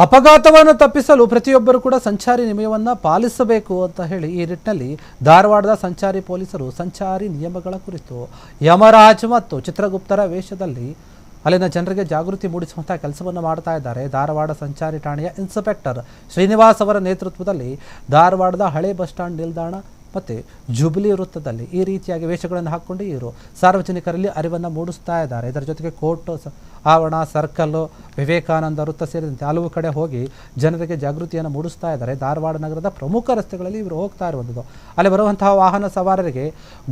ಅಪಘಾತವನ್ನು ತಪ್ಪಿಸಲು ಪ್ರತಿಯೊಬ್ಬರು ಕೂಡ ಸಂಚಾರಿ ನಿಯಮವನ್ನು ಪಾಲಿಸಬೇಕು ಅಂತ ಹೇಳಿ ಈ ನಿಟ್ಟಿನಲ್ಲಿ ಧಾರವಾಡದ ಸಂಚಾರಿ ಪೊಲೀಸರು ಸಂಚಾರಿ ನಿಯಮಗಳ ಕುರಿತು ಯಮರಾಜ್ ಮತ್ತು ಚಿತ್ರಗುಪ್ತರ ವೇಷದಲ್ಲಿ ಅಲ್ಲಿನ ಜನರಿಗೆ ಜಾಗೃತಿ ಮೂಡಿಸುವಂಥ ಕೆಲಸವನ್ನು ಮಾಡ್ತಾ ಇದ್ದಾರೆ. ಧಾರವಾಡ ಸಂಚಾರಿ ಠಾಣೆಯ ಇನ್ಸ್ಪೆಕ್ಟರ್ ಶ್ರೀನಿವಾಸ್ ಅವರ ನೇತೃತ್ವದಲ್ಲಿ ಧಾರವಾಡದ ಹಳೆ ಬಸ್ ಸ್ಟ್ಯಾಂಡ್ ನಿಲ್ದಾಣ ಮತ್ತು ಜುಬಿಲಿ ವೃತ್ತದಲ್ಲಿ ಈ ರೀತಿಯಾಗಿ ವೇಷಗಳನ್ನು ಹಾಕ್ಕೊಂಡು ಇವರು ಸಾರ್ವಜನಿಕರಲ್ಲಿ ಅರಿವನ್ನು ಮೂಡಿಸ್ತಾ ಇದ್ದಾರೆ. ಇದರ ಜೊತೆಗೆ ಕೋರ್ಟ್ ಆವರಣ, ಸರ್ಕಲ್ಲು, ವಿವೇಕಾನಂದ ವೃತ್ತ ಸೇರಿದಂತೆ ಹಲವು ಕಡೆ ಹೋಗಿ ಜನರಿಗೆ ಜಾಗೃತಿಯನ್ನು ಮೂಡಿಸ್ತಾ ಇದ್ದಾರೆ. ಧಾರವಾಡ ನಗರದ ಪ್ರಮುಖ ರಸ್ತೆಗಳಲ್ಲಿ ಇವರು ಹೋಗ್ತಾ ಇರುವಂಥದ್ದು. ಅಲ್ಲಿ ಬರುವಂತಹ ವಾಹನ ಸವಾರರಿಗೆ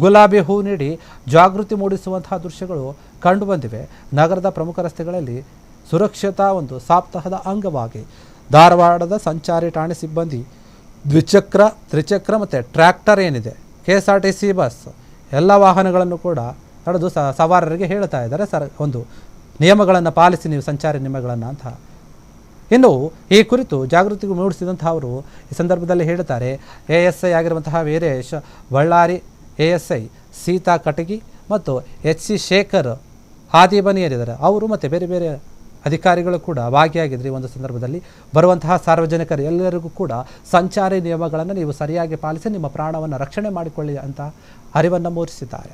ಗುಲಾಬಿ ಹೂ ನೀಡಿ ಜಾಗೃತಿ ಮೂಡಿಸುವಂತಹ ದೃಶ್ಯಗಳು ಕಂಡುಬಂದಿವೆ. ನಗರದ ಪ್ರಮುಖ ರಸ್ತೆಗಳಲ್ಲಿ ಸುರಕ್ಷತಾ ಒಂದು ಸಪ್ತಾಹದ ಅಂಗವಾಗಿ ಧಾರವಾಡದ ಸಂಚಾರಿ ಠಾಣೆ ಸಿಬ್ಬಂದಿ ದ್ವಿಚಕ್ರ, ತ್ರಿಚಕ್ರ ಮತ್ತು ಟ್ರ್ಯಾಕ್ಟರ್ ಏನಿದೆ, KSRTC ಬಸ್ ಎಲ್ಲ ವಾಹನಗಳನ್ನು ಕೂಡ ತಡೆದು ಸವಾರರಿಗೆ ಹೇಳ್ತಾ ಇದ್ದಾರೆ ಒಂದು ನಿಯಮಗಳನ್ನು ಪಾಲಿಸಿ, ನೀವು ಸಂಚಾರಿ ನಿಯಮಗಳನ್ನು ಅಂತ. ಇನ್ನು ಈ ಕುರಿತು ಜಾಗೃತಿ ಮೂಡಿಸಿದಂತಹ ಅವರು ಈ ಸಂದರ್ಭದಲ್ಲಿ ಹೇಳ್ತಾರೆ, ASI ಆಗಿರುವಂತಹ ವೀರೇಶ್ ಬಳ್ಳಾರಿ, ASI ಸೀತಾ ಕಟಗಿ ಮತ್ತು HC ಶೇಖರ್ ಆದಿಬನಿ ಏನಿದ್ದಾರೆ ಅವರು ಮತ್ತು ಬೇರೆ ಬೇರೆ ಅಧಿಕಾರಿಗಳು ಕೂಡ ಭಾಗಿಯಾಗಿದ್ದರು. ಈ ಒಂದು ಸಂದರ್ಭದಲ್ಲಿ ಬರುವಂತಹ ಸಾರ್ವಜನಿಕರು ಎಲ್ಲರಿಗೂ ಕೂಡ ಸಂಚಾರಿ ನಿಯಮಗಳನ್ನು ನೀವು ಸರಿಯಾಗಿ ಪಾಲಿಸಿ ನಿಮ್ಮ ಪ್ರಾಣವನ್ನು ರಕ್ಷಣೆ ಮಾಡಿಕೊಳ್ಳಿ ಅಂತ ಅರಿವನ್ನು ಮೂಡಿಸಿದ್ದಾರೆ.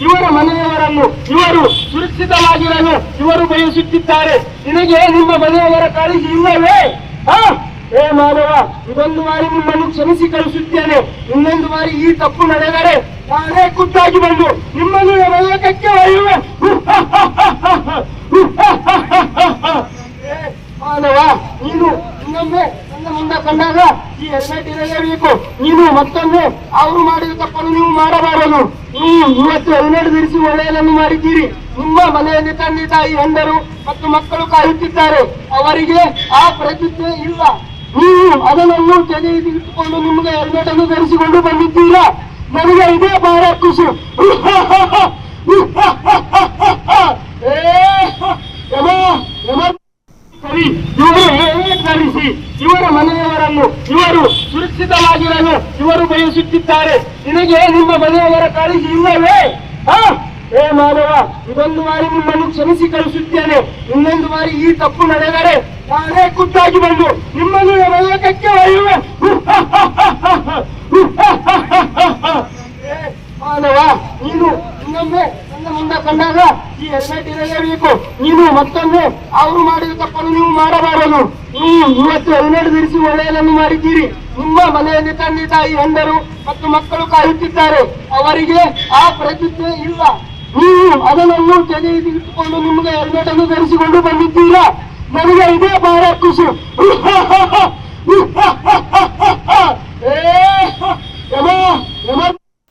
ಇವರ ಮನೆಯವರನ್ನು ಇವರು ಸುರಕ್ಷಿತವಾಗಿರಲು ಇವರು ಬಯಸುತ್ತಿದ್ದಾರೆ. ನಿನಗೆ ನಿಮ್ಮ ಮನೆಯವರ ಕಾಳಜಿ ಇಲ್ಲವೇ? ಏ ಮಾನವ, ಇದೊಂದು ಬಾರಿ ನಿಮ್ಮನ್ನು ಕ್ಷಮಿಸಿ ಕಳಿಸುತ್ತೇನೆ. ಇನ್ನೊಂದು ಬಾರಿ ಈ ತಪ್ಪು ನಡೆದರೆ ನಾನೇ ಖುದ್ದಾಗಿ ಬಂದು ನಿಮ್ಮನ್ನು ನರಕಕ್ಕೆ ಒಯ್ಯುವೆ. ಮಾನವ, ನೀನು ಇನ್ನೊಮ್ಮೆ ನನ್ನ ಮುಂದೆ ಕಂಡಾಗ ಈ ಹೆಲ್ಮೆಟ್ ಇರಲೇಬೇಕು. ನೀನು ಮತ್ತೊಮ್ಮೆ ಅವರು ಮಾಡಿದ ತಪ್ಪನ್ನು ನೀವು ಮಾಡಬಾರದು. ನೀವು ಇವತ್ತು ಹೆಲ್ಮೆಟ್ ಧರಿಸಿ ಒಳ್ಳೆಯದನ್ನು ಮಾಡಿದ್ದೀರಿ. ನಿಮ್ಮ ಮನೆಯಲ್ಲಿ ತಂದೆ ತಾಯಿ ಹೆಂಡರು ಮತ್ತು ಮಕ್ಕಳು ಕಾಯುತ್ತಿದ್ದಾರೆ. ಅವರಿಗೆ ಆ ಪ್ರತಿಜ್ಞೆ ಇಲ್ಲ. ನೀವು ಅದನ್ನು ತೆಗೆದುಕೊಂಡು ನಿಮಗೆ ಹೆಲ್ಮೆಟ್ ಅನ್ನು ಧರಿಸಿಕೊಂಡು ಬಂದಿದ್ದೀರಾ. ನನಗೆ ಇದೇ ಬಹಳ ಖುಷಿ. ಧರಿಸಿ ಇವರ ಮನೆಯವರನ್ನು ಇವರು ಸುರಕ್ಷಿತವಾಗಿರಲು ಇವರು ಬಯಸುತ್ತಿದ್ದಾರೆ. ನಿನಗೆ ನಿಮ್ಮ ಮನೆಯವರ ಕಾಳಜಿ ಇಲ್ಲವೇ? ಏ ಮಾನವ, ಇದೊಂದು ಬಾರಿ ನಿಮ್ಮನ್ನು ಕ್ಷಮಿಸಿ ಕಳಿಸುತ್ತೇನೆ. ಇನ್ನೊಂದು ಬಾರಿ ಈ ತಪ್ಪು ನಡೆದರೆ ನಾನೇ ಖುದ್ದಾಗಿ ಬಂದು ನಿಮ್ಮನ್ನು ನರಕಕ್ಕೆ ಒಯ್ಯುವೆ. ಮಾನವ, ನೀನು ಇನ್ನೊಮ್ಮೆ ನನ್ನ ಮುಂದೆ ಕಂಡಾಗ ಈ ಹೆಲ್ಮೆಟ್ ಇರಲೇಬೇಕು. ನೀನು ಮತ್ತೊಮ್ಮೆ ಅವರು ಮಾಡಿದ ತಪ್ಪನ್ನು ನೀವು ಮಾಡಬಾರದು. ನೀವು ಇವತ್ತು ಹೆಲ್ಮೆಟ್ ಧರಿಸಿ ಒಳ್ಳೆಯದನ್ನು ಮಾಡಿದ್ದೀರಿ. ನಿಮ್ಮ ಮನೆಯಲ್ಲಿ ತಂದೆ ತಾಯಿ ಹೆಂಡರು ಮತ್ತು ಮಕ್ಕಳು ಕಾಯುತ್ತಿದ್ದಾರೆ. ಅವರಿಗೆ ಆ ಪ್ರತಿಜ್ಞೆ ಇಲ್ಲ. ನೀವು ಅದನ್ನು ತೆಗೆದುಕೊಂಡು ನಿಮಗೆ ಹೆಲ್ಮೆಟ್ ಅನ್ನು ಧರಿಸಿಕೊಂಡು ಬಂದಿದ್ದೀರಾ. ನನಗೆ ಇದೇ ಬಹಳ ಖುಷಿ.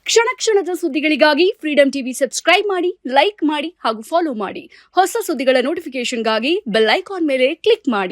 ಕ್ಷಣ ಕ್ಷಣದ ಸುದ್ದಿಗಳಿಗಾಗಿ ಫ್ರೀಡಂ ಟಿವಿ ಸಬ್ಸ್ಕ್ರೈಬ್ ಮಾಡಿ, ಲೈಕ್ ಮಾಡಿ ಹಾಗೂ ಫಾಲೋ ಮಾಡಿ. ಹೊಸ ಸುದ್ದಿಗಳ ನೋಟಿಫಿಕೇಶನ್ಗಾಗಿ ಬೆಲ್ ಐಕಾನ್ ಮೇಲೆ ಕ್ಲಿಕ್ ಮಾಡಿ.